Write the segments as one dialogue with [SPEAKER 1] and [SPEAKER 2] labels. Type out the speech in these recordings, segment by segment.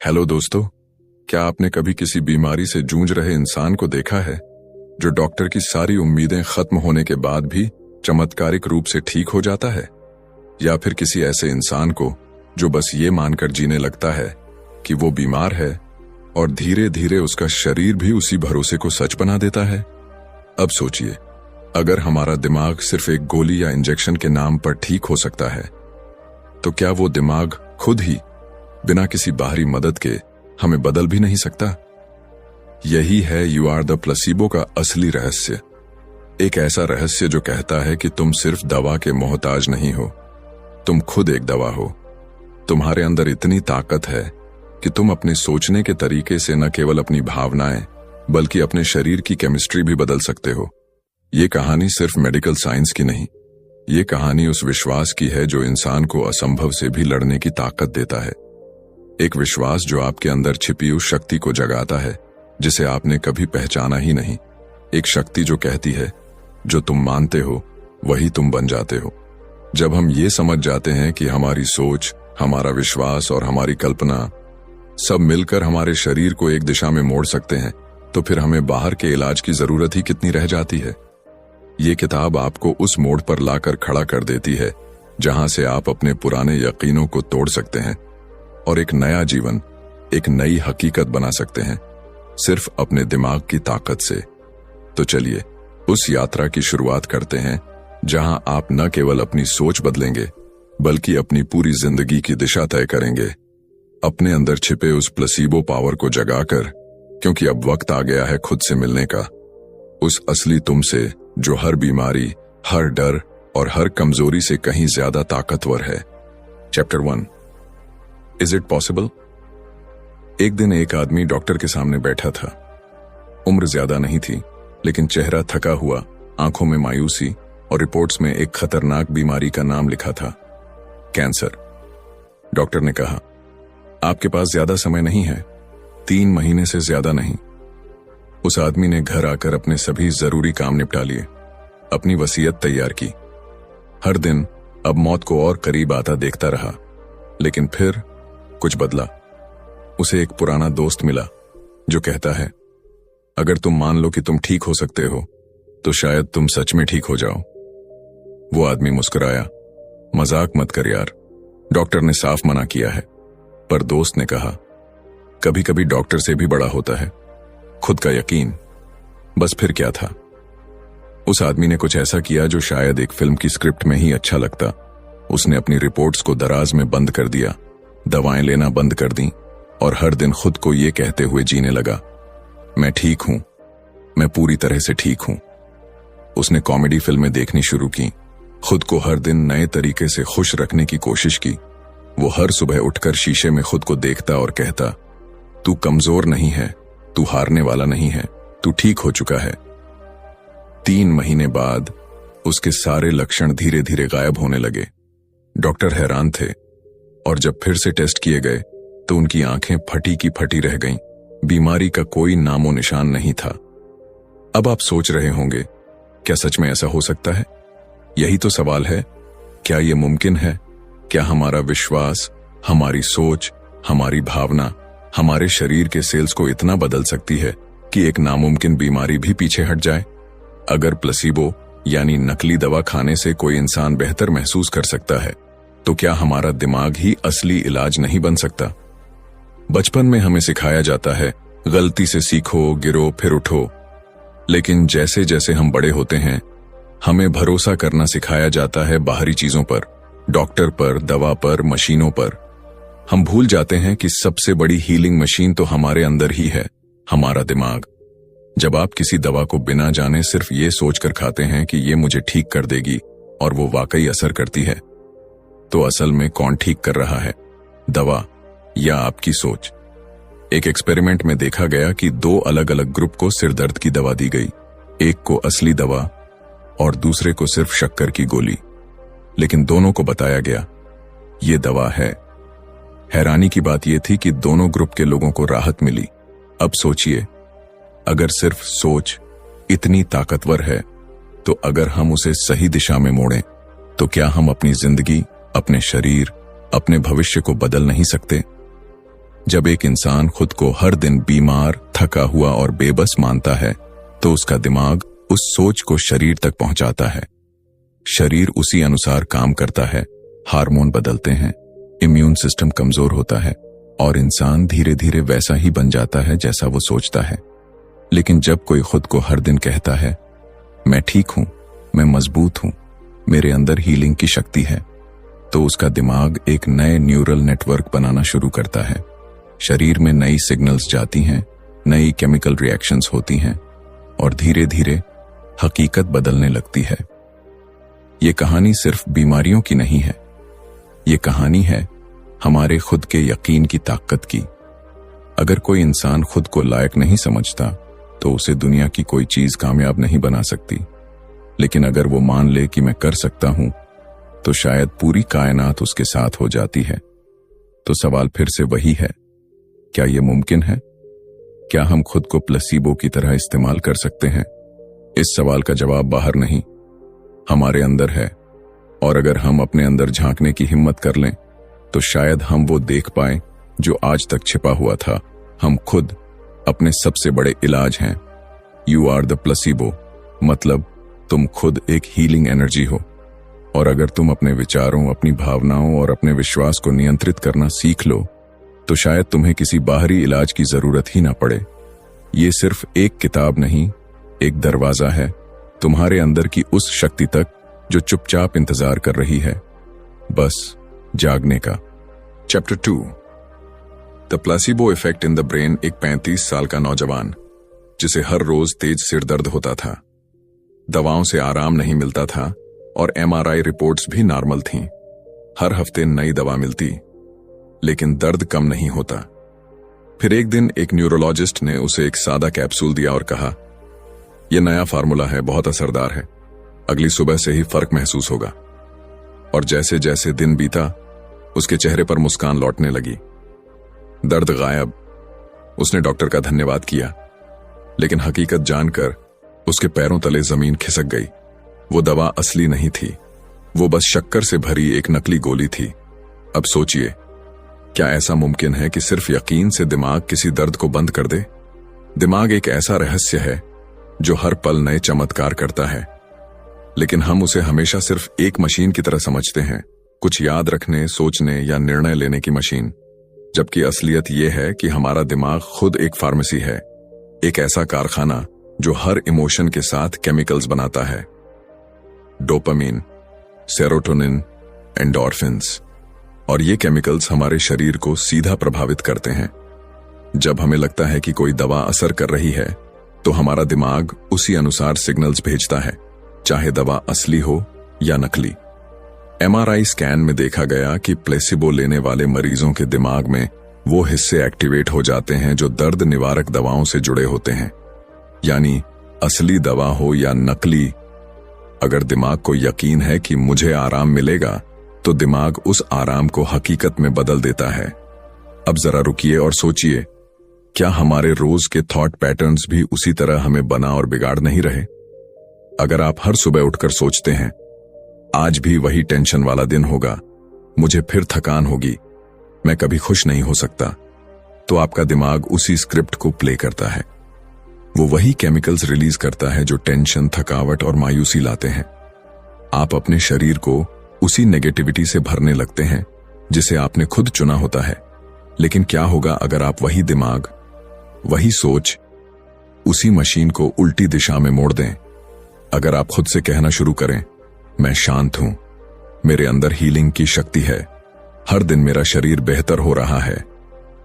[SPEAKER 1] Hello दोस्तों, क्या आपने कभी किसी बीमारी से जूझ रहे इंसान को देखा है जो डॉक्टर की सारी उम्मीदें खत्म होने के बाद भी चमत्कारिक रूप से ठीक हो जाता है? या फिर किसी ऐसे इंसान को जो बस ये मानकर जीने लगता है कि वो बीमार है और धीरे धीरे उसका शरीर भी उसी भरोसे को सच बना देता है? अब सोचिए, अगर हमारा दिमाग सिर्फ एक गोली या इंजेक्शन के नाम पर ठीक हो सकता है, तो क्या वो दिमाग खुद ही बिना किसी बाहरी मदद के हमें बदल भी नहीं सकता? यही है यू आर द प्लेसिबो का असली रहस्य। एक ऐसा रहस्य जो कहता है कि तुम सिर्फ दवा के मोहताज नहीं हो, तुम खुद एक दवा हो। तुम्हारे अंदर इतनी ताकत है कि तुम अपने सोचने के तरीके से न केवल अपनी भावनाएं बल्कि अपने शरीर की केमिस्ट्री भी बदल सकते हो। ये कहानी सिर्फ मेडिकल साइंस की नहीं, ये कहानी उस विश्वास की है जो इंसान को असंभव से भी लड़ने की ताकत देता है। एक विश्वास जो आपके अंदर छिपी उस शक्ति को जगाता है जिसे आपने कभी पहचाना ही नहीं। एक शक्ति जो कहती है जो तुम मानते हो वही तुम बन जाते हो। जब हम ये समझ जाते हैं कि हमारी सोच, हमारा विश्वास और हमारी कल्पना सब मिलकर हमारे शरीर को एक दिशा में मोड़ सकते हैं, तो फिर हमें बाहर के इलाज की जरूरत ही कितनी रह जाती है। ये किताब आपको उस मोड़ पर लाकर खड़ा कर देती है जहां से आप अपने पुराने यकीनों को तोड़ सकते हैं और एक नया जीवन, एक नई हकीकत बना सकते हैं, सिर्फ अपने दिमाग की ताकत से। तो चलिए उस यात्रा की शुरुआत करते हैं जहां आप न केवल अपनी सोच बदलेंगे बल्कि अपनी पूरी जिंदगी की दिशा तय करेंगे, अपने अंदर छिपे उस प्लेसिबो पावर को जगाकर, क्योंकि अब वक्त आ गया है खुद से मिलने का, उस असली तुमसे जो हर बीमारी, हर डर और हर कमजोरी से कहीं ज्यादा ताकतवर है। Chapter 1, is it possible? एक दिन एक आदमी डॉक्टर के सामने बैठा था। उम्र ज्यादा नहीं थी, लेकिन चेहरा थका हुआ, आंखों में मायूसी और रिपोर्ट्स में एक खतरनाक बीमारी का नाम लिखा था, कैंसर। डॉक्टर ने कहा, आपके पास ज्यादा समय नहीं है, 3 महीने से ज्यादा नहीं। उस आदमी ने घर आकर अपने सभी जरूरी काम निपटा लिए, अपनी वसीयत तैयार की। हर दिन अब मौत को और करीब आता देखता रहा, लेकिन फिर कुछ बदला। उसे एक पुराना दोस्त मिला जो कहता है, अगर तुम मान लो कि तुम ठीक हो सकते हो तो शायद तुम सच में ठीक हो जाओ। वो आदमी मुस्कुराया, मजाक मत कर यार, डॉक्टर ने साफ मना किया है। पर दोस्त ने कहा, कभी कभी डॉक्टर से भी बड़ा होता है खुद का यकीन। बस फिर क्या था? उस आदमी ने कुछ ऐसा किया जो शायद एक फिल्म की स्क्रिप्ट में ही अच्छा लगता। उसने अपनी रिपोर्ट्स को दराज में बंद कर दिया, दवाएं लेना बंद कर दी और हर दिन खुद को ये कहते हुए जीने लगा, मैं ठीक हूं, मैं पूरी तरह से ठीक हूं। उसने कॉमेडी फिल्में देखनी शुरू की, खुद को हर दिन नए तरीके से खुश रखने की कोशिश की। वो हर सुबह उठकर शीशे में खुद को देखता और कहता, तू कमजोर नहीं है, तू हारने वाला नहीं है, तू ठीक हो चुका है। 3 महीने बाद उसके सारे लक्षण धीरे धीरे गायब होने लगे। डॉक्टर हैरान थे और जब फिर से टेस्ट किए गए तो उनकी आंखें फटी की फटी रह गईं। बीमारी का कोई नामो निशान नहीं था। अब आप सोच रहे होंगे, क्या सच में ऐसा हो सकता है? यही तो सवाल है, क्या यह मुमकिन है? क्या हमारा विश्वास, हमारी सोच, हमारी भावना हमारे शरीर के सेल्स को इतना बदल सकती है कि एक नामुमकिन बीमारी भी पीछे हट जाए? अगर प्लेसिबो यानी नकली दवा खाने से कोई इंसान बेहतर महसूस कर सकता है, तो क्या हमारा दिमाग ही असली इलाज नहीं बन सकता? बचपन में हमें सिखाया जाता है, गलती से सीखो, गिरो फिर उठो। लेकिन जैसे जैसे हम बड़े होते हैं, हमें भरोसा करना सिखाया जाता है बाहरी चीजों पर, डॉक्टर पर, दवा पर, मशीनों पर। हम भूल जाते हैं कि सबसे बड़ी हीलिंग मशीन तो हमारे अंदर ही है, हमारा दिमाग। जब आप किसी दवा को बिना जाने सिर्फ ये सोचकर खाते हैं कि ये मुझे ठीक कर देगी और वो वाकई असर करती है, तो असल में कौन ठीक कर रहा है, दवा या आपकी सोच? एक एक्सपेरिमेंट में देखा गया कि 2 अलग अलग ग्रुप को सिरदर्द की दवा दी गई, एक को असली दवा और दूसरे को सिर्फ शक्कर की गोली। लेकिन दोनों को बताया गया, ये दवा है। हैरानी की बात यह थी कि दोनों ग्रुप के लोगों को राहत मिली। अब सोचिए, अगर सिर्फ सोच इतनी ताकतवर है, तो अगर हम उसे सही दिशा में मोड़ें, तो क्या हम अपनी जिंदगी, अपने शरीर, अपने भविष्य को बदल नहीं सकते? जब एक इंसान खुद को हर दिन बीमार, थका हुआ और बेबस मानता है तो उसका दिमाग उस सोच को शरीर तक पहुंचाता है। शरीर उसी अनुसार काम करता है, हार्मोन बदलते हैं, इम्यून सिस्टम कमजोर होता है और इंसान धीरे धीरे वैसा ही बन जाता है जैसा वो सोचता है। लेकिन जब कोई खुद को हर दिन कहता है, मैं ठीक हूं, मैं मजबूत हूं, मेरे अंदर हीलिंग की शक्ति है, तो उसका दिमाग एक नए न्यूरल नेटवर्क बनाना शुरू करता है। शरीर में नई सिग्नल्स जाती हैं, नई केमिकल रिएक्शंस होती हैं और धीरे धीरे हकीकत बदलने लगती है। ये कहानी सिर्फ बीमारियों की नहीं है, ये कहानी है हमारे खुद के यकीन की ताकत की। अगर कोई इंसान खुद को लायक नहीं समझता तो उसे दुनिया की कोई चीज कामयाब नहीं बना सकती। लेकिन अगर वो मान ले कि मैं कर सकता हूं, तो शायद पूरी कायनात उसके साथ हो जाती है। तो सवाल फिर से वही है, क्या ये मुमकिन है? क्या हम खुद को प्लेसिबो की तरह इस्तेमाल कर सकते हैं? इस सवाल का जवाब बाहर नहीं, हमारे अंदर है। और अगर हम अपने अंदर झांकने की हिम्मत कर लें तो शायद हम वो देख पाएं जो आज तक छिपा हुआ था। हम खुद अपने सबसे बड़े इलाज हैं। यू आर द प्लेसिबो, मतलब तुम खुद एक हीलिंग एनर्जी हो। और अगर तुम अपने विचारों, अपनी भावनाओं और अपने विश्वास को नियंत्रित करना सीख लो तो शायद तुम्हें किसी बाहरी इलाज की जरूरत ही ना पड़े। ये सिर्फ एक किताब नहीं, एक दरवाजा है तुम्हारे अंदर की उस शक्ति तक जो चुपचाप इंतजार कर रही है, बस जागने का। Chapter 2, the placebo effect in the brain. एक 35 साल का नौजवान जिसे हर रोज तेज सिर दर्द होता था, दवाओं से आराम नहीं मिलता था और MRI रिपोर्ट्स भी नॉर्मल थीं। हर हफ्ते नई दवा मिलती, लेकिन दर्द कम नहीं होता। फिर एक दिन एक न्यूरोलॉजिस्ट ने उसे एक सादा कैप्सूल दिया और कहा, यह नया फार्मूला है, बहुत असरदार है, अगली सुबह से ही फर्क महसूस होगा। और जैसे जैसे दिन बीता, उसके चेहरे पर मुस्कान लौटने लगी, दर्द गायब। उसने डॉक्टर का धन्यवाद किया, लेकिन हकीकत जानकर उसके पैरों तले जमीन खिसक गई। वो दवा असली नहीं थी, वो बस शक्कर से भरी एक नकली गोली थी। अब सोचिए, क्या ऐसा मुमकिन है कि सिर्फ यकीन से दिमाग किसी दर्द को बंद कर दे? दिमाग एक ऐसा रहस्य है जो हर पल नए चमत्कार करता है, लेकिन हम उसे हमेशा सिर्फ एक मशीन की तरह समझते हैं, कुछ याद रखने, सोचने या निर्णय लेने की मशीन। जबकि असलियत यह है कि हमारा दिमाग खुद एक फार्मेसी है, एक ऐसा कारखाना जो हर इमोशन के साथ केमिकल्स बनाता है। Dopamine, serotonin, endorphins. और ये केमिकल्स हमारे शरीर को सीधा प्रभावित करते हैं। जब हमें लगता है कि कोई दवा असर कर रही है तो हमारा दिमाग उसी अनुसार सिग्नल्स भेजता है, चाहे दवा असली हो या नकली। MRI स्कैन में देखा गया कि प्लेसिबो लेने वाले मरीजों के दिमाग में वो हिस्से एक्टिवेट हो जाते हैं जो दर्द निवारक दवाओं से जुड़े होते हैं। यानी असली दवा हो या नकली, अगर दिमाग को यकीन है कि मुझे आराम मिलेगा तो दिमाग उस आराम को हकीकत में बदल देता है। अब जरा रुकिए और सोचिए, क्या हमारे रोज के थॉट पैटर्न्स भी उसी तरह हमें बना और बिगाड़ नहीं रहे? अगर आप हर सुबह उठकर सोचते हैं, आज भी वही टेंशन वाला दिन होगा, मुझे फिर थकान होगी, मैं कभी खुश नहीं हो सकता, तो आपका दिमाग उसी स्क्रिप्ट को प्ले करता है। वो वही केमिकल्स रिलीज करता है जो टेंशन, थकावट और मायूसी लाते हैं। आप अपने शरीर को उसी नेगेटिविटी से भरने लगते हैं जिसे आपने खुद चुना होता है। लेकिन क्या होगा अगर आप वही दिमाग, वही सोच, उसी मशीन को उल्टी दिशा में मोड़ दें? अगर आप खुद से कहना शुरू करें, मैं शांत हूं, मेरे अंदर हीलिंग की शक्ति है, हर दिन मेरा शरीर बेहतर हो रहा है,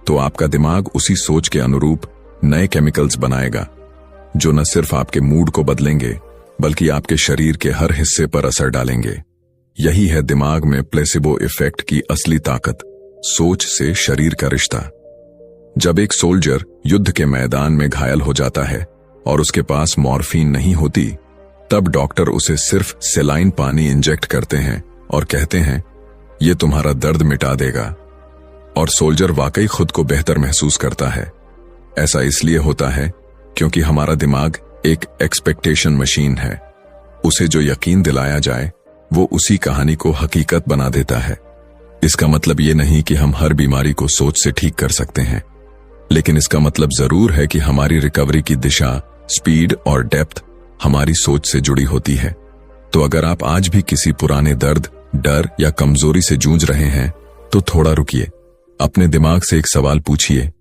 [SPEAKER 1] तो आपका दिमाग उसी सोच के अनुरूप नए केमिकल्स बनाएगा जो न सिर्फ आपके मूड को बदलेंगे बल्कि आपके शरीर के हर हिस्से पर असर डालेंगे। यही है दिमाग में प्लेसिबो इफेक्ट की असली ताकत, सोच से शरीर का रिश्ता। जब एक सोल्जर युद्ध के मैदान में घायल हो जाता है और उसके पास मॉर्फिन नहीं होती, तब डॉक्टर उसे सिर्फ सेलाइन पानी इंजेक्ट करते हैं और कहते हैं, ये तुम्हारा दर्द मिटा देगा। और सोल्जर वाकई खुद को बेहतर महसूस करता है। ऐसा इसलिए होता है क्योंकि हमारा दिमाग एक एक्सपेक्टेशन मशीन है। उसे जो यकीन दिलाया जाए वो उसी कहानी को हकीकत बना देता है। इसका मतलब ये नहीं कि हम हर बीमारी को सोच से ठीक कर सकते हैं, लेकिन इसका मतलब जरूर है कि हमारी रिकवरी की दिशा, स्पीड और डेप्थ हमारी सोच से जुड़ी होती है। तो अगर आप आज भी किसी पुराने दर्द, डर या कमजोरी से जूझ रहे हैं, तो थोड़ा रुकिए, अपने दिमाग से एक सवाल पूछिए,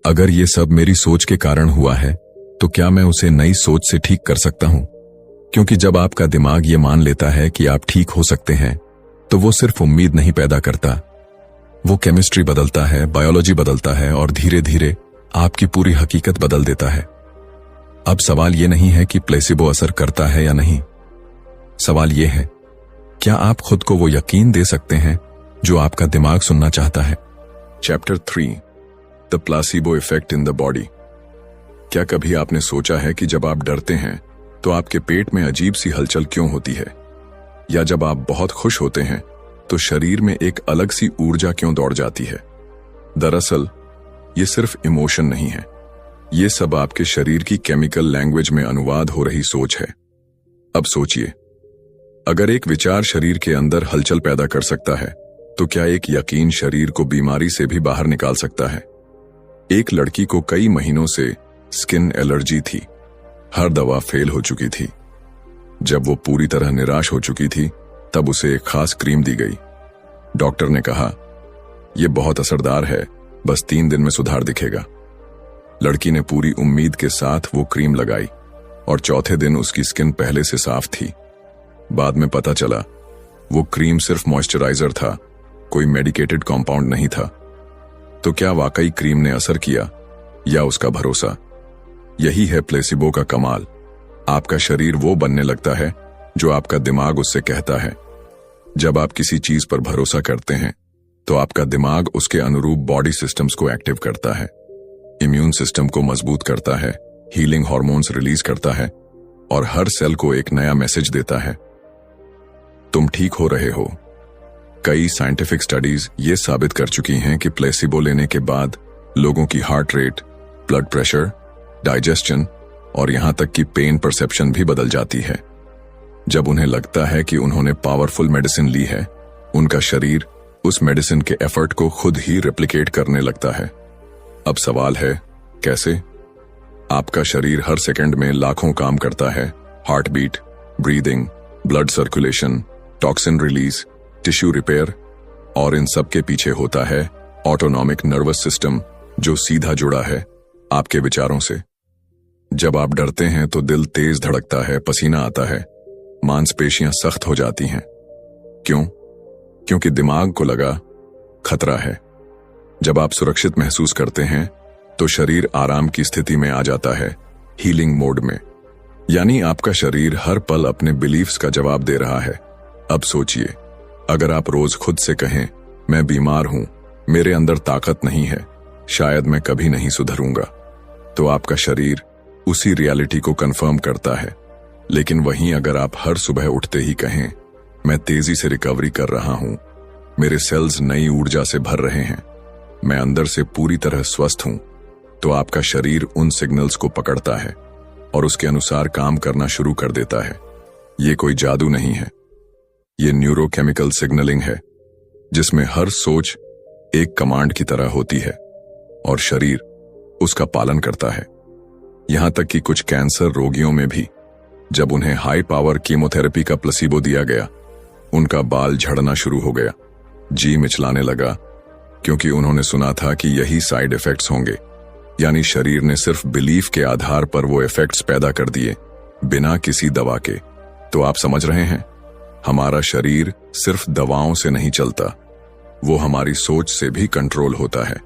[SPEAKER 1] अगर ये सब मेरी सोच के कारण हुआ है, तो क्या मैं उसे नई सोच से ठीक कर सकता हूं? क्योंकि जब आपका दिमाग ये मान लेता है कि आप ठीक हो सकते हैं, तो वो सिर्फ उम्मीद नहीं पैदा करता, वो केमिस्ट्री बदलता है, बायोलॉजी बदलता है और धीरे धीरे आपकी पूरी हकीकत बदल देता है। अब सवाल ये नहीं है कि प्लेसिबो असर करता है या नहीं, सवाल ये है, क्या आप खुद को वो यकीन दे सकते हैं जो आपका दिमाग सुनना चाहता है? Chapter 3, the placebo effect in the body. क्या कभी आपने सोचा है कि जब आप डरते हैं तो आपके पेट में अजीब सी हलचल क्यों होती है? या जब आप बहुत खुश होते हैं तो शरीर में एक अलग सी ऊर्जा क्यों दौड़ जाती है? दरअसल ये सिर्फ इमोशन नहीं है, ये सब आपके शरीर की केमिकल लैंग्वेज में अनुवाद हो रही सोच है। अब सोचिए, अगर एक विचार शरीर के अंदर हलचल पैदा कर सकता है, तो क्या एक यकीन शरीर को बीमारी से भी बाहर निकाल सकता है? एक लड़की को कई महीनों से स्किन एलर्जी थी, हर दवा फेल हो चुकी थी। जब वो पूरी तरह निराश हो चुकी थी, तब उसे एक खास क्रीम दी गई। डॉक्टर ने कहा, यह बहुत असरदार है, बस 3 दिन में सुधार दिखेगा। लड़की ने पूरी उम्मीद के साथ वो क्रीम लगाई और चौथे दिन उसकी स्किन पहले से साफ थी। बाद में पता चला वो क्रीम सिर्फ मॉइस्चराइजर था, कोई मेडिकेटेड कॉम्पाउंड नहीं था। तो क्या वाकई क्रीम ने असर किया या उसका भरोसा? यही है प्लेसिबो का कमाल। आपका शरीर वो बनने लगता है जो आपका दिमाग उससे कहता है। जब आप किसी चीज पर भरोसा करते हैं तो आपका दिमाग उसके अनुरूप बॉडी सिस्टम्स को एक्टिव करता है, इम्यून सिस्टम को मजबूत करता है, हीलिंग हार्मोन्स रिलीज करता है और हर सेल को एक नया मैसेज देता है, तुम ठीक हो रहे हो। कई साइंटिफिक स्टडीज ये साबित कर चुकी हैं कि प्लेसिबो लेने के बाद लोगों की heart rate, blood pressure, digestion और यहां तक कि पेन परसेप्शन भी बदल जाती है। जब उन्हें लगता है कि उन्होंने पावरफुल मेडिसिन ली है, उनका शरीर उस मेडिसिन के एफर्ट को खुद ही रेप्लिकेट करने लगता है। अब सवाल है, कैसे? आपका शरीर हर सेकंड में लाखों काम करता है, heart beat, breathing, blood circulation, toxin release, tissue repair, और इन सब के पीछे होता है ऑटोनॉमिक नर्वस सिस्टम, जो सीधा जुड़ा है आपके विचारों से। जब आप डरते हैं तो दिल तेज धड़कता है, पसीना आता है, मांसपेशियां सख्त हो जाती हैं। क्यों? क्योंकि दिमाग को लगा खतरा है। जब आप सुरक्षित महसूस करते हैं तो शरीर आराम की स्थिति में आ जाता है, हीलिंग मोड में। यानी आपका शरीर हर पल अपने बिलीफ्स का जवाब दे रहा है। अब सोचिए, अगर आप रोज खुद से कहें, मैं बीमार हूं, मेरे अंदर ताकत नहीं है, शायद मैं कभी नहीं सुधरूंगा, तो आपका शरीर उसी रियलिटी को कंफर्म करता है। लेकिन वहीं अगर आप हर सुबह उठते ही कहें, मैं तेजी से रिकवरी कर रहा हूं, मेरे सेल्स नई ऊर्जा से भर रहे हैं, मैं अंदर से पूरी तरह स्वस्थ हूं, तो आपका शरीर उन सिग्नल्स को पकड़ता है और उसके अनुसार काम करना शुरू कर देता है। ये कोई जादू नहीं है, ये न्यूरोकेमिकल सिग्नलिंग है, जिसमें हर सोच एक कमांड की तरह होती है और शरीर उसका पालन करता है। यहां तक कि कुछ कैंसर रोगियों में भी जब उन्हें हाई पावर कीमोथेरेपी का प्लेसिबो दिया गया, उनका बाल झड़ना शुरू हो गया, जी मिचलाने लगा, क्योंकि उन्होंने सुना था कि यही साइड इफेक्ट्स होंगे। यानी शरीर ने सिर्फ बिलीफ के आधार पर वो इफेक्ट्स पैदा कर दिए, बिना किसी दवा के। तो आप समझ रहे हैं, हमारा शरीर सिर्फ दवाओं से नहीं चलता, वो हमारी सोच से भी कंट्रोल होता है।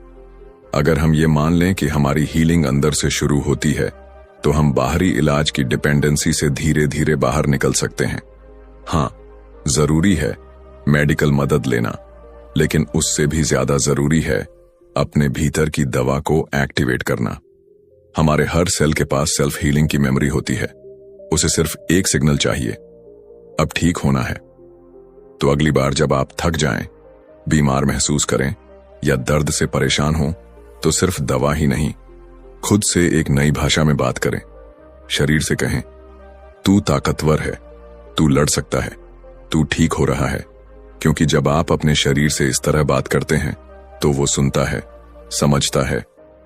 [SPEAKER 1] अगर हम ये मान लें कि हमारी हीलिंग अंदर से शुरू होती है, तो हम बाहरी इलाज की डिपेंडेंसी से धीरे धीरे बाहर निकल सकते हैं। हाँ, जरूरी है मेडिकल मदद लेना, लेकिन उससे भी ज्यादा जरूरी है अपने भीतर की दवा को एक्टिवेट करना। हमारे हर सेल के पास सेल्फ हीलिंग की मेमोरी होती है, उसे सिर्फ एक सिग्नल चाहिए, अब ठीक होना है। तो अगली बार जब आप थक जाएं, बीमार महसूस करें या दर्द से परेशान हों, तो सिर्फ दवा ही नहीं, खुद से एक नई भाषा में बात करें। शरीर से कहें, तू ताकतवर है, तू लड़ सकता है, तू ठीक हो रहा है। क्योंकि जब आप अपने शरीर से इस तरह बात करते हैं तो वो सुनता है, समझता है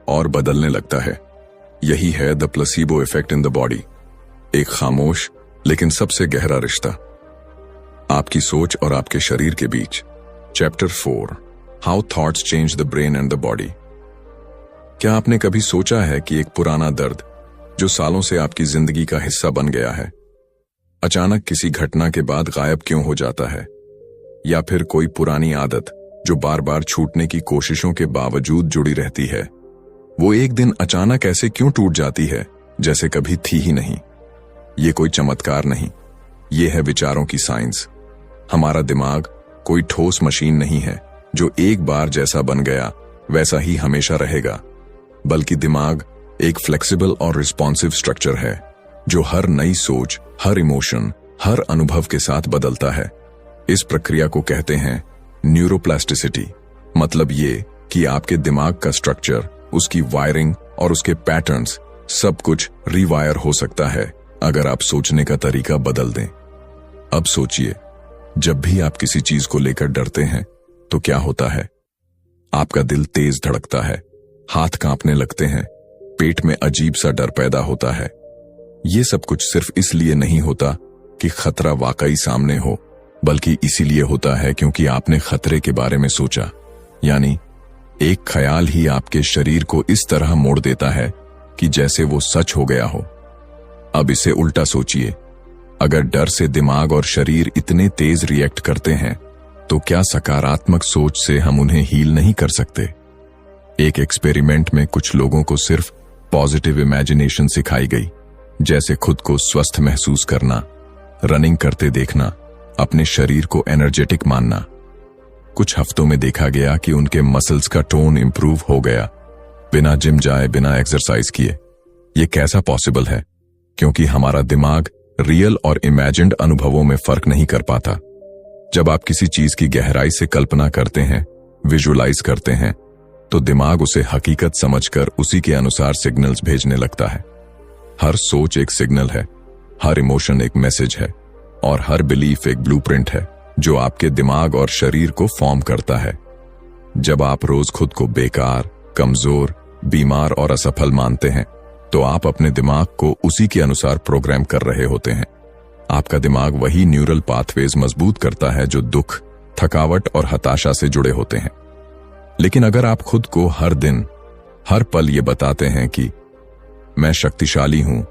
[SPEAKER 1] और बदलने लगता है। यही है the placebo effect in the body, एक खामोश लेकिन सबसे गहरा रिश्ता आपकी सोच और आपके शरीर के बीच। Chapter 4, how thoughts change the brain and the body. क्या आपने कभी सोचा है कि एक पुराना दर्द जो सालों से आपकी जिंदगी का हिस्सा बन गया है, अचानक किसी घटना के बाद गायब क्यों हो जाता है? या फिर कोई पुरानी आदत जो बार बार छूटने की कोशिशों के बावजूद जुड़ी रहती है, वो एक दिन अचानक ऐसे क्यों टूट जाती है जैसे कभी थी ही नहीं? ये कोई चमत्कार नहीं, ये है विचारों की साइंस। हमारा दिमाग कोई ठोस मशीन नहीं है जो एक बार जैसा बन गया वैसा ही हमेशा रहेगा, बल्कि दिमाग एक फ्लेक्सिबल और रिस्पॉन्सिव स्ट्रक्चर है जो हर नई सोच, हर इमोशन, हर अनुभव के साथ बदलता है। इस प्रक्रिया को कहते हैं न्यूरोप्लास्टिसिटी। मतलब ये कि आपके दिमाग का स्ट्रक्चर, उसकी वायरिंग और उसके पैटर्न्स सब कुछ रीवायर हो सकता है अगर आप सोचने का तरीका बदल दें। अब सोचिए, जब भी आप किसी चीज को लेकर डरते हैं तो क्या होता है? आपका दिल तेज धड़कता है, हाथ कांपने लगते हैं, पेट में अजीब सा डर पैदा होता है। ये सब कुछ सिर्फ इसलिए नहीं होता कि खतरा वाकई सामने हो, बल्कि इसीलिए होता है क्योंकि आपने खतरे के बारे में सोचा। यानी एक ख्याल ही आपके शरीर को इस तरह मोड़ देता है कि जैसे वो सच हो गया हो। अब इसे उल्टा सोचिए, अगर डर से दिमाग और शरीर इतने तेज रिएक्ट करते हैं तो क्या सकारात्मक सोच से हम उन्हें हील नहीं कर सकते? एक एक्सपेरिमेंट में कुछ लोगों को सिर्फ पॉजिटिव इमेजिनेशन सिखाई गई, जैसे खुद को स्वस्थ महसूस करना, रनिंग करते देखना, अपने शरीर को एनर्जेटिक मानना। कुछ हफ्तों में देखा गया कि उनके मसल्स का टोन इंप्रूव हो गया, बिना जिम जाए, बिना एक्सरसाइज किए। ये कैसा पॉसिबल है? क्योंकि हमारा दिमाग रियल और इमेजिन्ड अनुभवों में फर्क नहीं कर पाता। जब आप किसी चीज की गहराई से कल्पना करते हैं, विजुअलाइज करते हैं, तो दिमाग उसे हकीकत समझकर उसी के अनुसार सिग्नल्स भेजने लगता है। हर सोच एक सिग्नल है, हर इमोशन एक मैसेज है और हर बिलीफ एक ब्लूप्रिंट है जो आपके दिमाग और शरीर को फॉर्म करता है। जब आप रोज खुद को बेकार, कमजोर, बीमार और असफल मानते हैं तो आप अपने दिमाग को उसी के अनुसार प्रोग्राम कर रहे होते हैं। आपका दिमाग वही न्यूरल पाथवेज मजबूत करता है जो दुख, थकावट और हताशा से जुड़े होते हैं। लेकिन अगर आप खुद को हर दिन, हर पल ये बताते हैं कि मैं शक्तिशाली हूं,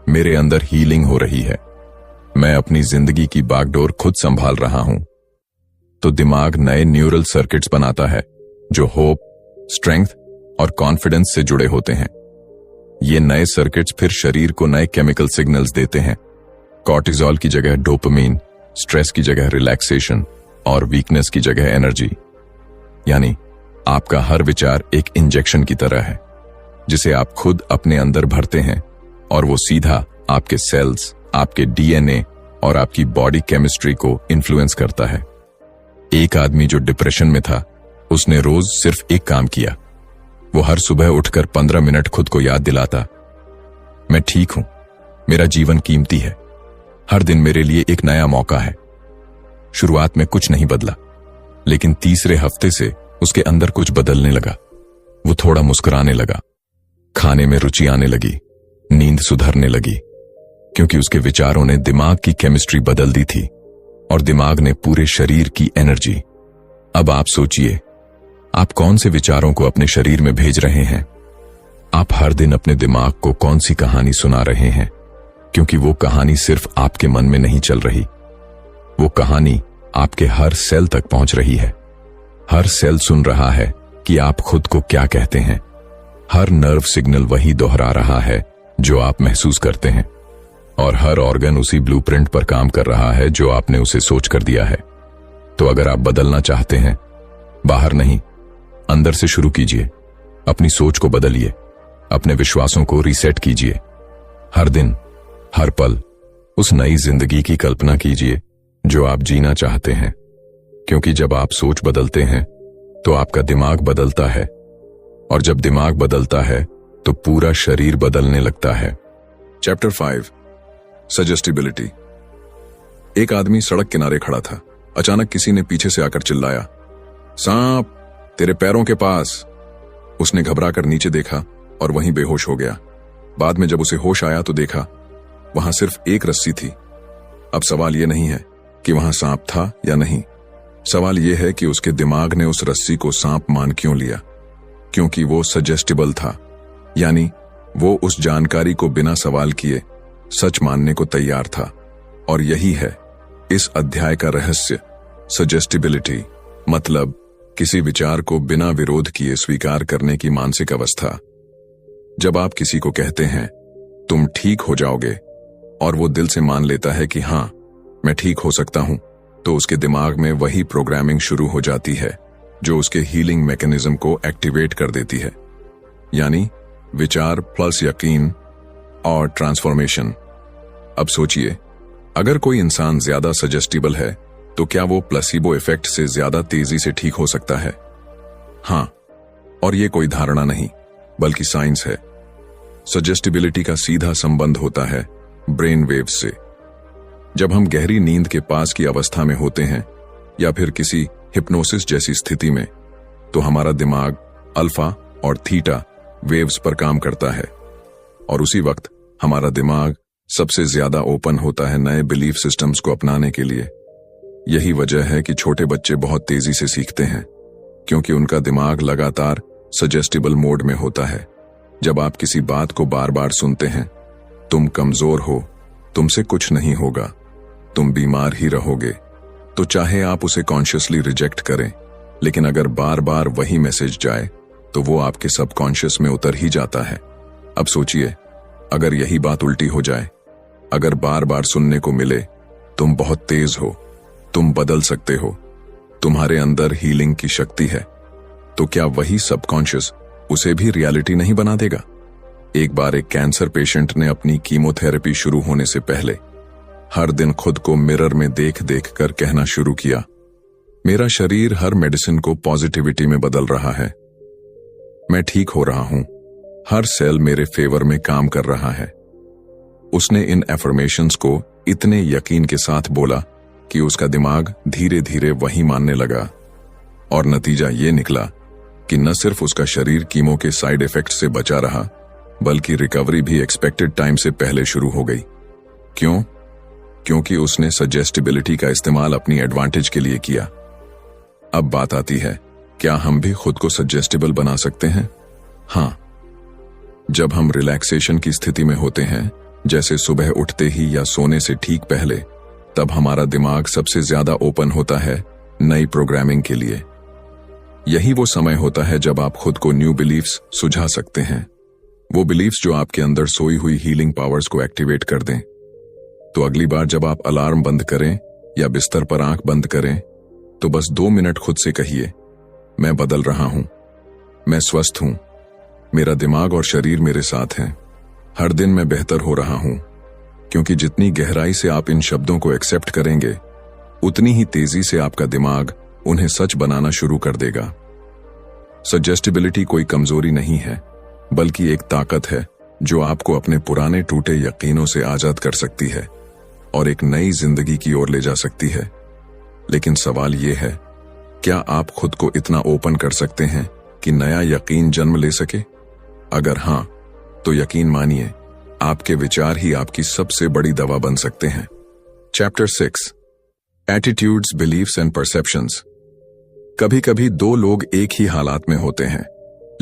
[SPEAKER 1] मेरे अंदर हीलिंग हो रही है, मैं अपनी जिंदगी की बागडोर खुद संभाल रहा हूं, तो दिमाग नए न्यूरल सर्किट्स बनाता है जो होप, स्ट्रेंथ और कॉन्फिडेंस से जुड़े होते हैं। ये नए सर्किट्स फिर शरीर को नए केमिकल सिग्नल्स देते हैं। कॉर्टिसोल की जगह डोपामिन, स्ट्रेस की जगह रिलैक्सेशन और वीकनेस की जगह एनर्जी। यानी आपका हर विचार एक इंजेक्शन की तरह है जिसे आप खुद अपने अंदर भरते हैं और वो सीधा आपके सेल्स, आपके डीएनए और आपकी बॉडी केमिस्ट्री को इन्फ्लुएंस करता है। एक आदमी जो डिप्रेशन में था, उसने रोज सिर्फ एक काम किया। वो हर सुबह उठकर 15 मिनट खुद को याद दिलाता, मैं ठीक हूं, मेरा जीवन कीमती है, हर दिन मेरे लिए एक नया मौका है। शुरुआत में कुछ नहीं बदला, लेकिन तीसरे हफ्ते से उसके अंदर कुछ बदलने लगा। वो थोड़ा मुस्कुराने लगा, खाने में रुचि आने लगी, नींद सुधरने लगी, क्योंकि उसके विचारों ने दिमाग की केमिस्ट्री बदल दी थी और दिमाग ने पूरे शरीर की एनर्जी। अब आप सोचिए, आप कौन से विचारों को अपने शरीर में भेज रहे हैं? आप हर दिन अपने दिमाग को कौन सी कहानी सुना रहे हैं? क्योंकि वो कहानी सिर्फ आपके मन में नहीं चल रही, वो कहानी आपके हर सेल तक पहुंच रही है। हर सेल सुन रहा है कि आप खुद को क्या कहते हैं। हर नर्व सिग्नल वही दोहरा रहा है जो आप महसूस करते हैं और हर ऑर्गन उसी ब्लूप्रिंट पर काम कर रहा है जो आपने उसे सोच कर दिया है। तो अगर आप बदलना चाहते हैं, बाहर नहीं, अंदर से शुरू कीजिए। अपनी सोच को बदलिए, अपने विश्वासों को रीसेट कीजिए। हर दिन, हर पल उस नई जिंदगी की कल्पना कीजिए जो आप जीना चाहते हैं। क्योंकि जब आप सोच बदलते हैं तो आपका दिमाग बदलता है और जब दिमाग बदलता है तो पूरा शरीर बदलने लगता है। Chapter 5, suggestibility. एक आदमी सड़क किनारे खड़ा था, अचानक किसी ने पीछे से आकर चिल्लाया, सांप तेरे पैरों के पास। उसने घबराकर नीचे देखा और वहीं बेहोश हो गया। बाद में जब उसे होश आया तो देखा वहां सिर्फ एक रस्सी थी। अब सवाल यह नहीं है कि वहां सांप था या नहीं, सवाल यह है कि उसके दिमाग ने उस रस्सी को सांप मान क्यों लिया। क्योंकि वो सजेस्टिबल था, यानी वो उस जानकारी को बिना सवाल किए सच मानने को तैयार था। और यही है इस अध्याय का रहस्य, सजेस्टिबिलिटी, मतलब किसी विचार को बिना विरोध किए स्वीकार करने की मानसिक अवस्था। जब आप किसी को कहते हैं तुम ठीक हो जाओगे और वो दिल से मान लेता है कि हां मैं ठीक हो सकता हूं, तो उसके दिमाग में वही प्रोग्रामिंग शुरू हो जाती है जो उसके हीलिंग मैकेनिज्म को एक्टिवेट कर देती है, यानी विचार प्लस यकीन और ट्रांसफॉर्मेशन। अब सोचिए, अगर कोई इंसान ज्यादा सजेस्टिबल है तो क्या वो प्लेसिबो इफेक्ट से ज्यादा तेजी से ठीक हो सकता है? हां, और ये कोई धारणा नहीं बल्कि साइंस है। सजेस्टिबिलिटी का सीधा संबंध होता है ब्रेन वेव्स से। जब हम गहरी नींद के पास की अवस्था में होते हैं या फिर किसी हिप्नोसिस जैसी स्थिति में, तो हमारा दिमाग अल्फा और थीटा वेव्स पर काम करता है और उसी वक्त हमारा दिमाग सबसे ज्यादा ओपन होता है नए बिलीफ सिस्टम्स को अपनाने के लिए। यही वजह है कि छोटे बच्चे बहुत तेजी से सीखते हैं, क्योंकि उनका दिमाग लगातार सजेस्टिबल मोड में होता है। जब आप किसी बात को बार बार सुनते हैं, तुम कमजोर हो, तुमसे कुछ नहीं होगा, तुम बीमार ही रहोगे, तो चाहे आप उसे कॉन्शियसली रिजेक्ट करें, लेकिन अगर बार बार वही मैसेज जाए तो वो आपके सबकॉन्शियस में उतर ही जाता है। अब सोचिए, अगर यही बात उल्टी हो जाए, अगर बार बार सुनने को मिले तुम बहुत तेज हो, तुम बदल सकते हो, तुम्हारे अंदर हीलिंग की शक्ति है, तो क्या वही सबकॉन्शियस उसे भी रियलिटी नहीं बना देगा? एक बार एक कैंसर पेशेंट ने अपनी कीमोथेरेपी शुरू होने से पहले हर दिन खुद को मिरर में देख देख कर कहना शुरू किया, मेरा शरीर हर मेडिसिन को पॉजिटिविटी में बदल रहा है, मैं ठीक हो रहा हूं, हर सेल मेरे फेवर में काम कर रहा है। उसने इन एफर्मेशंस को इतने यकीन के साथ बोला कि उसका दिमाग धीरे धीरे वही मानने लगा और नतीजा ये निकला कि न सिर्फ उसका शरीर कीमो के साइड इफेक्ट से बचा रहा, बल्कि रिकवरी भी एक्सपेक्टेड टाइम से पहले शुरू हो गई। क्यों? क्योंकि उसने सजेस्टिबिलिटी का इस्तेमाल अपनी एडवांटेज के लिए किया। अब बात आती है, क्या हम भी खुद को सजेस्टिबल बना सकते हैं? हां, जब हम रिलैक्सेशन की स्थिति में होते हैं, जैसे सुबह उठते ही या सोने से ठीक पहले, तब हमारा दिमाग सबसे ज्यादा ओपन होता है नई प्रोग्रामिंग के लिए। यही वो समय होता है जब आप खुद को न्यू बिलीफ्स सुझा सकते हैं, वो बिलीफ्स जो आपके अंदर सोई हुई हीलिंग पावर्स को एक्टिवेट कर दें। तो अगली बार जब आप अलार्म बंद करें या बिस्तर पर आंख बंद करें, तो बस 2 मिनट खुद से कहिए, मैं बदल रहा हूं, मैं स्वस्थ हूं, मेरा दिमाग और शरीर मेरे साथ हैं, हर दिन मैं बेहतर हो रहा हूं। क्योंकि जितनी गहराई से आप इन शब्दों को एक्सेप्ट करेंगे, उतनी ही तेजी से आपका दिमाग उन्हें सच बनाना शुरू कर देगा। सजेस्टिबिलिटी कोई कमजोरी नहीं है, बल्कि एक ताकत है जो आपको अपने पुराने टूटे यकीनों से आजाद कर सकती है और एक नई जिंदगी की ओर ले जा सकती है। लेकिन सवाल यह है, क्या आप खुद को इतना ओपन कर सकते हैं कि नया यकीन जन्म ले सके? अगर हां, तो यकीन मानिए, आपके विचार ही आपकी सबसे बड़ी दवा बन सकते हैं। Chapter 6, attitudes, beliefs and perceptions. कभी कभी 2 लोग एक ही हालात में होते हैं,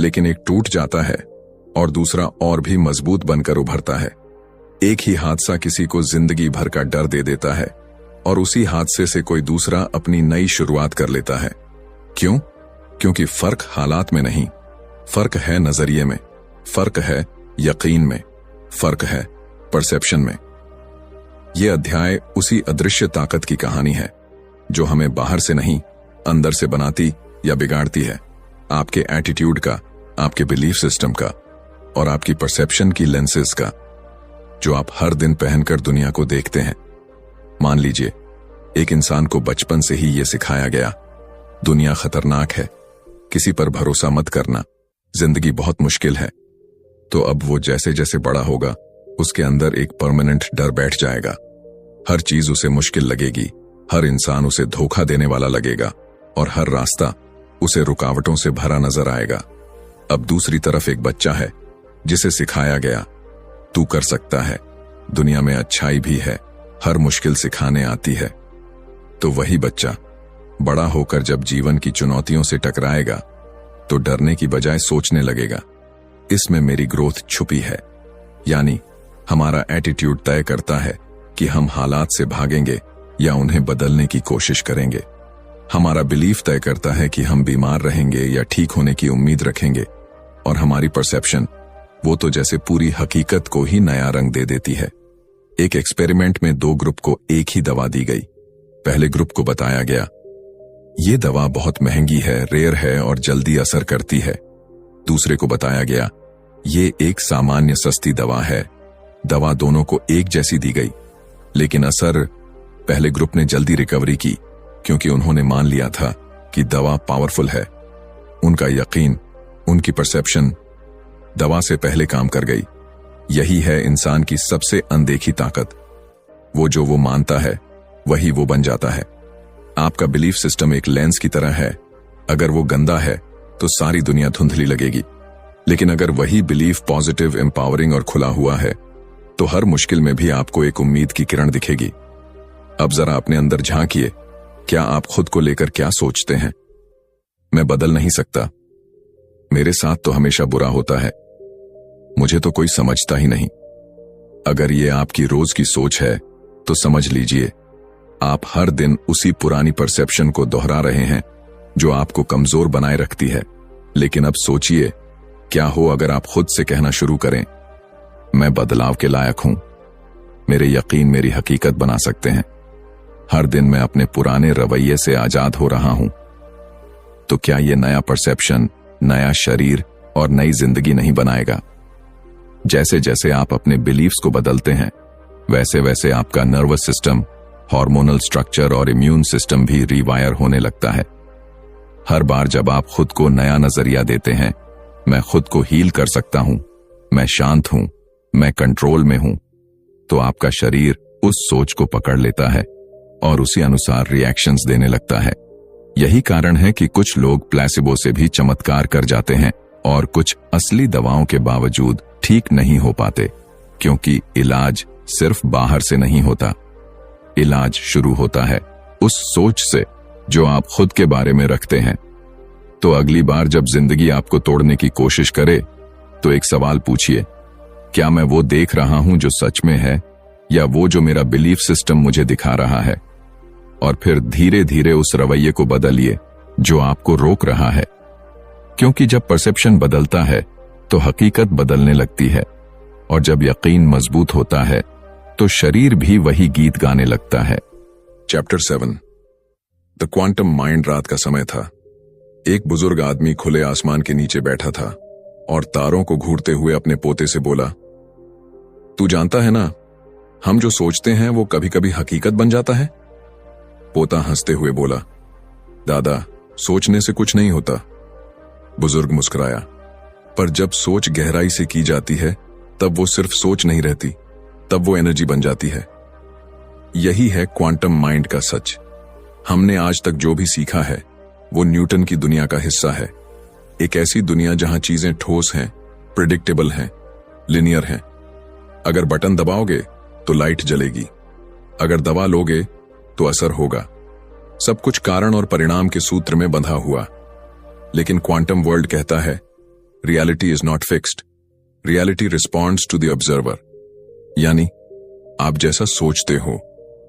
[SPEAKER 1] लेकिन एक टूट जाता है और दूसरा और भी मजबूत बनकर उभरता है। एक ही हादसा किसी को जिंदगी भर का डर दे देता है और उसी हादसे से कोई दूसरा अपनी नई शुरुआत कर लेता है। क्यों? क्योंकि फर्क हालात में नहीं, फर्क है नजरिए में, फर्क है यकीन में, फर्क है परसेप्शन में। यह अध्याय उसी अदृश्य ताकत की कहानी है जो हमें बाहर से नहीं, अंदर से बनाती या बिगाड़ती है। आपके एटीट्यूड का, आपके बिलीफ सिस्टम का और आपकी परसेप्शन की लेंसेज का, जो आप हर दिन पहनकर दुनिया को देखते हैं। मान लीजिए, एक इंसान को बचपन से ही यह सिखाया गया, दुनिया खतरनाक है, किसी पर भरोसा मत करना, जिंदगी बहुत मुश्किल है। तो अब वो जैसे जैसे बड़ा होगा, उसके अंदर एक परमानेंट डर बैठ जाएगा। हर चीज उसे मुश्किल लगेगी, हर इंसान उसे धोखा देने वाला लगेगा और हर रास्ता उसे रुकावटों से भरा नजर आएगा। अब दूसरी तरफ एक बच्चा है जिसे सिखाया गया, तू कर सकता है, दुनिया में अच्छाई भी है, हर मुश्किल सिखाने आती है। तो वही बच्चा बड़ा होकर जब जीवन की चुनौतियों से टकराएगा तो डरने की बजाय सोचने लगेगा, इसमें मेरी ग्रोथ छुपी है। यानी हमारा एटीट्यूड तय करता है कि हम हालात से भागेंगे या उन्हें बदलने की कोशिश करेंगे। हमारा बिलीफ तय करता है कि हम बीमार रहेंगे या ठीक होने की उम्मीद रखेंगे, और हमारी परसेप्शन वो तो जैसे पूरी हकीकत को ही नया रंग दे देती है। एक एक्सपेरिमेंट में 2 ग्रुप को एक ही दवा दी गई। पहले ग्रुप को बताया गया, ये दवा बहुत महंगी है, रेयर है और जल्दी असर करती है। दूसरे को बताया गया, ये एक सामान्य सस्ती दवा है। दवा दोनों को एक जैसी दी गई, लेकिन असर पहले ग्रुप ने जल्दी रिकवरी की क्योंकि उन्होंने मान लिया था कि दवा पावरफुल है। उनका यकीन, उनकी परसेप्शन दवा से पहले काम कर गई। यही है इंसान की सबसे अनदेखी ताकत। वो जो वो मानता है वही वो बन जाता है। आपका बिलीफ सिस्टम एक लेंस की तरह है। अगर वो गंदा है तो सारी दुनिया धुंधली लगेगी, लेकिन अगर वही बिलीफ पॉजिटिव, एम्पावरिंग और खुला हुआ है तो हर मुश्किल में भी आपको एक उम्मीद की किरण दिखेगी। अब जरा अपने अंदर झांकिए, क्या आप खुद को लेकर क्या सोचते हैं? मैं बदल नहीं सकता, मेरे साथ तो हमेशा बुरा होता है, मुझे तो कोई समझता ही नहीं। अगर ये आपकी रोज की सोच है तो समझ लीजिए आप हर दिन उसी पुरानी परसेप्शन को दोहरा रहे हैं जो आपको कमजोर बनाए रखती है। लेकिन अब सोचिए, क्या हो अगर आप खुद से कहना शुरू करें, मैं बदलाव के लायक हूं, मेरे यकीन मेरी हकीकत बना सकते हैं, हर दिन मैं अपने पुराने रवैये से आजाद हो रहा हूं। तो क्या यह नया परसेप्शन नया शरीर और नई जिंदगी नहीं बनाएगा? जैसे जैसे आप अपने बिलीफ्स को बदलते हैं वैसे वैसे आपका नर्वस सिस्टम, हार्मोनल स्ट्रक्चर और इम्यून सिस्टम भी रीवायर होने लगता है। हर बार जब आप खुद को नया नजरिया देते हैं, मैं खुद को हील कर सकता हूं, मैं शांत हूं, मैं कंट्रोल में हूं, तो आपका शरीर उस सोच को पकड़ लेता है और उसी अनुसार रिएक्शंस देने लगता है। यही कारण है कि कुछ लोग प्लेसिबो से भी चमत्कार कर जाते हैं और कुछ असली दवाओं के बावजूद ठीक नहीं हो पाते, क्योंकि इलाज सिर्फ बाहर से नहीं होता। इलाज शुरू होता है उस सोच से जो आप खुद के बारे में रखते हैं। तो अगली बार जब जिंदगी आपको तोड़ने की कोशिश करे तो एक सवाल पूछिए, क्या मैं वो देख रहा हूं जो सच में है, या वो जो मेरा बिलीफ सिस्टम मुझे दिखा रहा है? और फिर धीरे धीरे उस रवैये को बदलिए जो आपको रोक रहा है, क्योंकि जब परसेप्शन बदलता है तो हकीकत बदलने लगती है, और जब यकीन मजबूत होता है तो शरीर भी वही गीत गाने लगता है। Chapter 7 the quantum mind. रात का समय था। एक बुजुर्ग आदमी खुले आसमान के नीचे बैठा था और तारों को घूरते हुए अपने पोते से बोला, तू जानता है ना, हम जो सोचते हैं वो कभी कभी हकीकत बन जाता है। पोता हंसते हुए बोला, दादा, सोचने से कुछ नहीं होता। बुजुर्ग मुस्कुराया, पर जब सोच गहराई से की जाती है तब वो सिर्फ सोच नहीं रहती, तब वो एनर्जी बन जाती है। यही है क्वांटम माइंड का सच। हमने आज तक जो भी सीखा है वो न्यूटन की दुनिया का हिस्सा है। एक ऐसी दुनिया जहां चीजें ठोस हैं, प्रिडिक्टेबल हैं, लिनियर हैं। अगर बटन दबाओगे तो लाइट जलेगी, अगर दबा लोगे तो असर होगा। सब कुछ कारण और परिणाम के सूत्र में बंधा हुआ। लेकिन क्वांटम वर्ल्ड कहता है, reality is not fixed, reality responds to the observer. यानी आप जैसा सोचते हो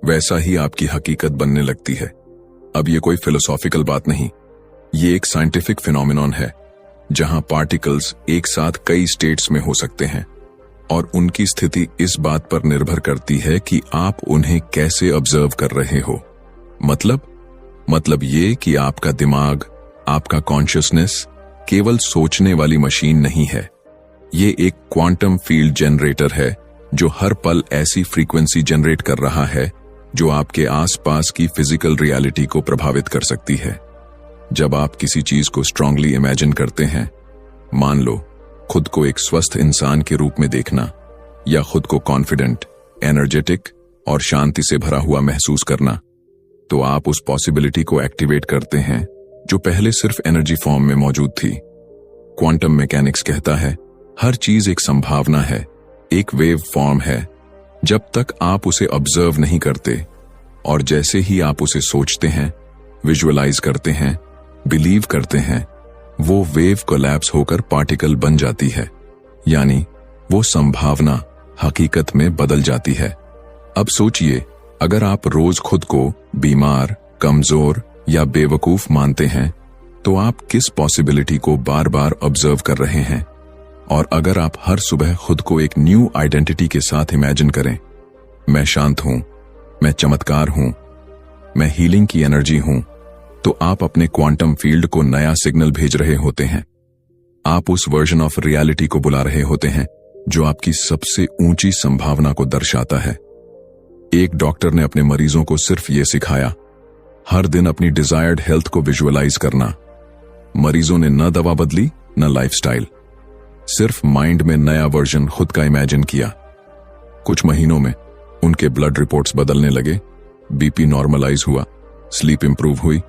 [SPEAKER 1] वैसा ही आपकी हकीकत बनने लगती है। अब ये कोई फिलोसॉफिकल बात नहीं, ये एक साइंटिफिक फिनोमिनॉन है जहां पार्टिकल्स एक साथ कई स्टेट्स में हो सकते हैं और उनकी स्थिति इस बात पर निर्भर करती है कि आप उन्हें कैसे ऑब्जर्व कर रहे हो। मतलब ये कि आपका दिमाग, आपका कॉन्शियसनेस केवल सोचने वाली मशीन नहीं है। ये एक क्वांटम फील्ड जनरेटर है जो हर पल ऐसी फ्रीक्वेंसी जनरेट कर रहा है जो आपके आसपास की फिजिकल रियलिटी को प्रभावित कर सकती है। जब आप किसी चीज को स्ट्रांगली इमेजिन करते हैं, मान लो खुद को एक स्वस्थ इंसान के रूप में देखना, या खुद को कॉन्फिडेंट, एनर्जेटिक और शांति से भरा हुआ महसूस करना, तो आप उस पॉसिबिलिटी को एक्टिवेट करते हैं जो पहले सिर्फ एनर्जी फॉर्म में मौजूद थी। क्वांटम मैकेनिक्स कहता है हर चीज एक संभावना है, एक वेव फॉर्म है, जब तक आप उसे ऑब्जर्व नहीं करते, और जैसे ही आप उसे सोचते हैं, विजुअलाइज करते हैं, बिलीव करते हैं, वो वेव कोलैप्स होकर पार्टिकल बन जाती है, यानी वो संभावना हकीकत में बदल जाती है। अब सोचिए, अगर आप रोज खुद को बीमार, कमजोर या बेवकूफ मानते हैं, तो आप किस पॉसिबिलिटी को बार बार ऑब्जर्व कर रहे हैं? और अगर आप हर सुबह खुद को एक न्यू आइडेंटिटी के साथ इमेजिन करें, मैं शांत हूं, मैं चमत्कार हूं, मैं हीलिंग की एनर्जी हूं, तो आप अपने क्वांटम फील्ड को नया सिग्नल भेज रहे होते हैं। आप उस वर्जन ऑफ रियलिटी को बुला रहे होते हैं जो आपकी सबसे ऊंची संभावना को दर्शाता है। एक डॉक्टर ने अपने मरीजों को सिर्फ ये सिखाया, हर दिन अपनी डिजायर्ड हेल्थ को विजुअलाइज करना। मरीजों ने न दवा बदली, न लाइफस्टाइल, सिर्फ माइंड में नया वर्जन खुद का इमेजिन किया। कुछ महीनों में उनके ब्लड रिपोर्ट्स बदलने लगे, बीपी नॉर्मलाइज हुआ, स्लीप इंप्रूव हुई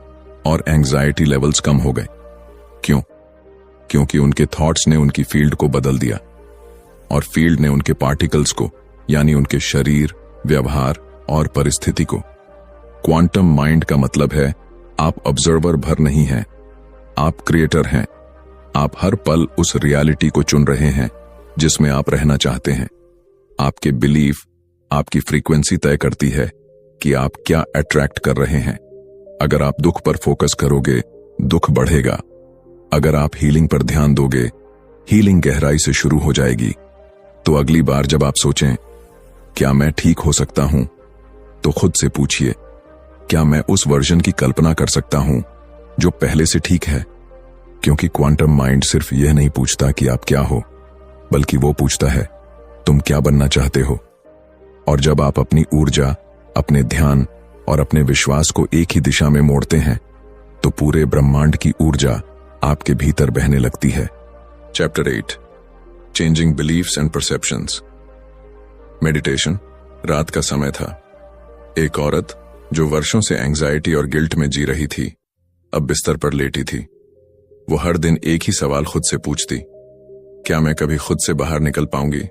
[SPEAKER 1] और एंजाइटी लेवल्स कम हो गए। क्यों? क्योंकि उनके थॉट्स ने उनकी फील्ड को बदल दिया, और फील्ड ने उनके पार्टिकल्स को, यानी उनके शरीर, व्यवहार और परिस्थिति को। क्वांटम माइंड का मतलब है आप ऑब्जर्वर भर नहीं हैं, आप क्रिएटर हैं। आप हर पल उस रियलिटी को चुन रहे हैं जिसमें आप रहना चाहते हैं। आपके बिलीफ, आपकी फ्रीक्वेंसी तय करती है कि आप क्या अट्रैक्ट कर रहे हैं। अगर आप दुख पर फोकस करोगे, दुख बढ़ेगा। अगर आप हीलिंग पर ध्यान दोगे, हीलिंग गहराई से शुरू हो जाएगी। तो अगली बार जब आप सोचें, क्या मैं ठीक हो सकता हूं, तो खुद से पूछिए, क्या मैं उस वर्जन की कल्पना कर सकता हूं जो पहले से ठीक है? क्योंकि क्वांटम माइंड सिर्फ यह नहीं पूछता कि आप क्या हो, बल्कि वो पूछता है तुम क्या बनना चाहते हो। और जब आप अपनी ऊर्जा, अपने ध्यान और अपने विश्वास को एक ही दिशा में मोड़ते हैं, तो पूरे ब्रह्मांड की ऊर्जा आपके भीतर बहने लगती है। Chapter 8, changing beliefs and perceptions. Meditation. रात का समय था। एक औरत जो वर्षों से एंजाइटी और गिल्ट में जी रही थी, अब बिस्तर पर लेटी थी। वो हर दिन एक ही सवाल खुद से पूछती, क्या मैं कभी खुद से बाहर निकल पाऊंगी?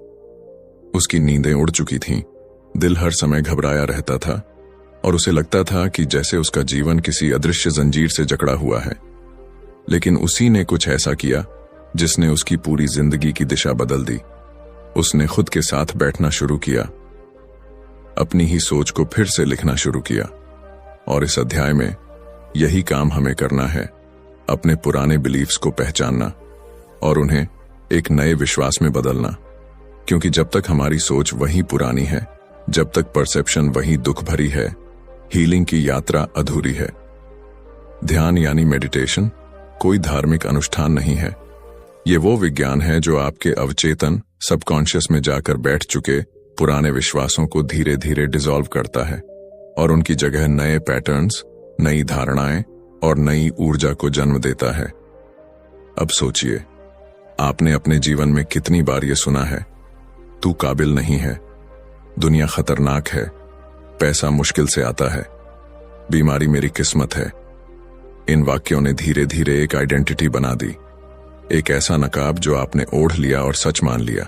[SPEAKER 1] उसकी नींदें उड़ चुकी थीं, दिल हर समय घबराया रहता था और उसे लगता था कि जैसे उसका जीवन किसी अदृश्य जंजीर से जकड़ा हुआ है। लेकिन उसी ने कुछ ऐसा किया जिसने उसकी पूरी जिंदगी की दिशा बदल दी। उसने खुद के साथ बैठना शुरू किया, अपनी ही सोच को फिर से लिखना शुरू किया। और इस अध्याय में यही काम हमें करना है, अपने पुराने बिलीफ्स को पहचानना और उन्हें एक नए विश्वास में बदलना। क्योंकि जब तक हमारी सोच वही पुरानी है, जब तक परसेप्शन वही दुख भरी है, हीलिंग की यात्रा अधूरी है। ध्यान यानी मेडिटेशन कोई धार्मिक अनुष्ठान नहीं है। ये वो विज्ञान है जो आपके अवचेतन, सबकॉन्शियस में जाकर बैठ चुके पुराने विश्वासों को धीरे धीरे डिसॉल्व करता है और उनकी जगह नए पैटर्न्स, नई धारणाएं और नई ऊर्जा को जन्म देता है। अब सोचिए, आपने अपने जीवन में कितनी बार ये सुना है, तू काबिल नहीं है, दुनिया खतरनाक है, पैसा मुश्किल से आता है, बीमारी मेरी किस्मत है। इन वाक्यों ने धीरे धीरे एक आइडेंटिटी बना दी, एक ऐसा नकाब जो आपने ओढ़ लिया और सच मान लिया।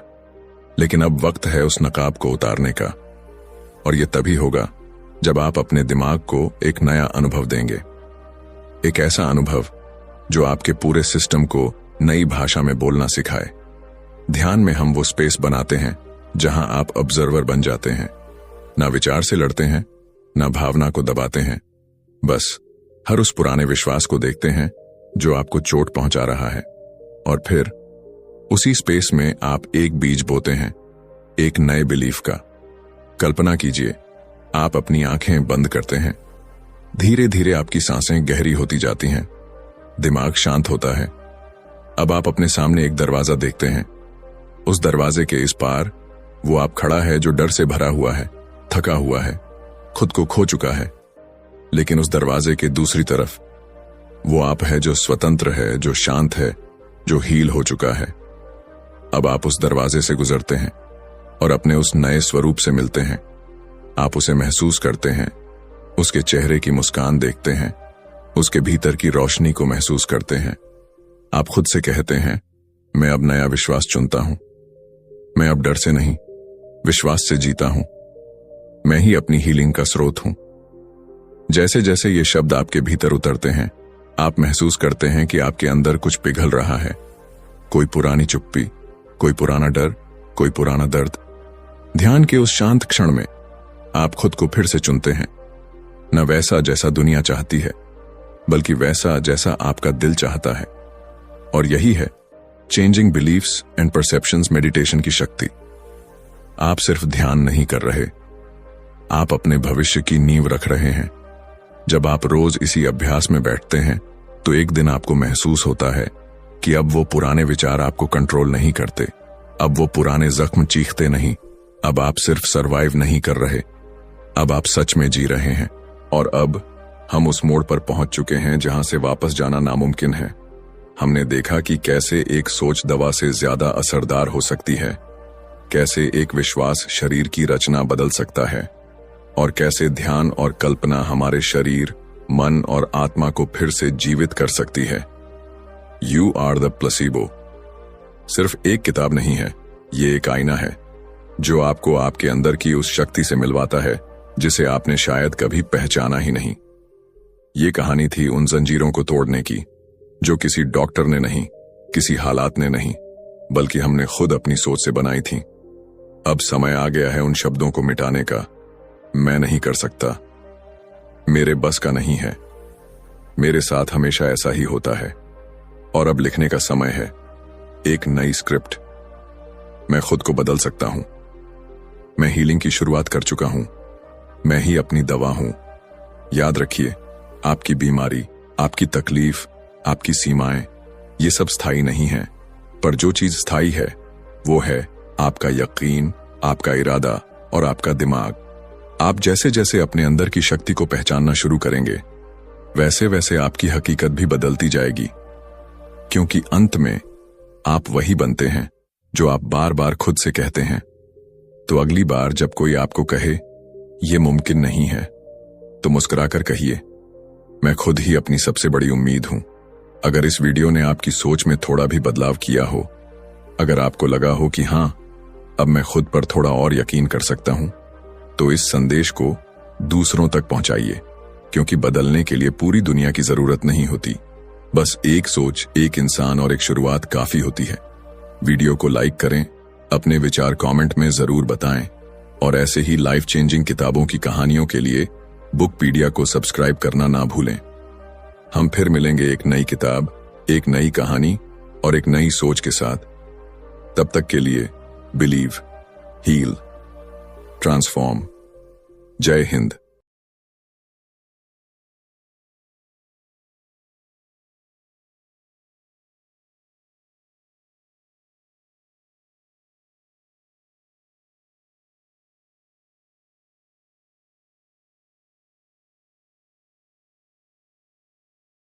[SPEAKER 1] लेकिन अब वक्त है उस नकाब को उतारने का, और यह तभी होगा जब आप अपने दिमाग को एक नया अनुभव देंगे। एक ऐसा अनुभव जो आपके पूरे सिस्टम को नई भाषा में बोलना सिखाए। ध्यान में हम वो स्पेस बनाते हैं जहां आप ऑब्जर्वर बन जाते हैं, ना विचार से लड़ते हैं, ना भावना को दबाते हैं, बस हर उस पुराने विश्वास को देखते हैं जो आपको चोट पहुंचा रहा है। और फिर उसी स्पेस में आप एक बीज बोते हैं, एक नए बिलीफ का। कल्पना कीजिए, आप अपनी आंखें बंद करते हैं, धीरे धीरे आपकी सांसें गहरी होती जाती हैं, दिमाग शांत होता है। अब आप अपने सामने एक दरवाजा देखते हैं। उस दरवाजे के इस पार वो आप खड़ा है जो डर से भरा हुआ है, थका हुआ है, खुद को खो चुका है। लेकिन उस दरवाजे के दूसरी तरफ वो आप है जो स्वतंत्र है, जो शांत है, जो हील हो चुका है। अब आप उस दरवाजे से गुजरते हैं और अपने उस नए स्वरूप से मिलते हैं। आप उसे महसूस करते हैं, उसके चेहरे की मुस्कान देखते हैं, उसके भीतर की रोशनी को महसूस करते हैं। आप खुद से कहते हैं, मैं अब नया विश्वास चुनता हूं। मैं अब डर से नहीं, विश्वास से जीता हूं। मैं ही अपनी हीलिंग का स्रोत हूं। जैसे जैसे ये शब्द आपके भीतर उतरते हैं, आप महसूस करते हैं कि आपके अंदर कुछ पिघल रहा है। कोई पुरानी चुप्पी, कोई पुराना डर, कोई पुराना दर्द। ध्यान के उस शांत क्षण में आप खुद को फिर से चुनते हैं, न वैसा जैसा दुनिया चाहती है, बल्कि वैसा जैसा आपका दिल चाहता है। और यही है changing beliefs and perceptions meditation की शक्ति। आप सिर्फ ध्यान नहीं कर रहे, आप अपने भविष्य की नींव रख रहे हैं। जब आप रोज इसी अभ्यास में बैठते हैं, तो एक दिन आपको महसूस होता है कि अब वो पुराने विचार आपको कंट्रोल नहीं करते, अब वो पुराने जख्म चीखते नहीं, अब आप सिर्फ सरवाइव नहीं कर रहे, अब आप सच में जी रहे हैं। और अब हम उस मोड़ पर पहुंच चुके हैं जहां से वापस जाना नामुमकिन है। हमने देखा कि कैसे एक सोच दवा से ज्यादा असरदार हो सकती है, कैसे एक विश्वास शरीर की रचना बदल सकता है, और कैसे ध्यान और कल्पना हमारे शरीर, मन और आत्मा को फिर से जीवित कर सकती है। यू आर द प्लेसिबो सिर्फ एक किताब नहीं है, ये एक आईना है जो आपको आपके अंदर की उस शक्ति से मिलवाता है जिसे आपने शायद कभी पहचाना ही नहीं। ये कहानी थी उन जंजीरों को तोड़ने की जो किसी डॉक्टर ने नहीं, किसी हालात ने नहीं, बल्कि हमने खुद अपनी सोच से बनाई थी। अब समय आ गया है उन शब्दों को मिटाने का। मैं नहीं कर सकता, मेरे बस का नहीं है, मेरे साथ हमेशा ऐसा ही होता है। और अब लिखने का समय है, एक नई स्क्रिप्ट। मैं खुद को बदल सकता हूं। मैं हीलिंग की शुरुआत कर चुका हूं। मैं ही अपनी दवा हूं। याद रखिए, आपकी बीमारी, आपकी तकलीफ, आपकी सीमाएं, ये सब स्थायी नहीं है, पर जो चीज स्थायी है वो है आपका यकीन, आपका इरादा और आपका दिमाग। आप जैसे जैसे अपने अंदर की शक्ति को पहचानना शुरू करेंगे, वैसे वैसे आपकी हकीकत भी बदलती जाएगी, क्योंकि अंत में आप वही बनते हैं जो आप बार बार खुद से कहते हैं। तो अगली बार जब कोई आपको कहे ये मुमकिन नहीं है, तो मुस्कुराकर कहिए, मैं खुद ही अपनी सबसे बड़ी उम्मीद हूं। अगर इस वीडियो ने आपकी सोच में थोड़ा भी बदलाव किया हो, अगर आपको लगा हो कि हां, अब मैं खुद पर थोड़ा और यकीन कर सकता हूं, तो इस संदेश को दूसरों तक पहुंचाइए, क्योंकि बदलने के लिए पूरी दुनिया की जरूरत नहीं होती। बस एक सोच, एक इंसान और एक शुरुआत काफी होती है। वीडियो को लाइक करें, अपने विचार कमेंट में जरूर बताएं, और ऐसे ही लाइफ चेंजिंग किताबों की कहानियों के लिए बुकपीडिया को सब्सक्राइब करना ना भूलें। हम फिर मिलेंगे एक नई किताब, एक नई कहानी और एक नई सोच के साथ। तब तक के लिए बिलीव, हील, ट्रांसफॉर्म। जय हिंद।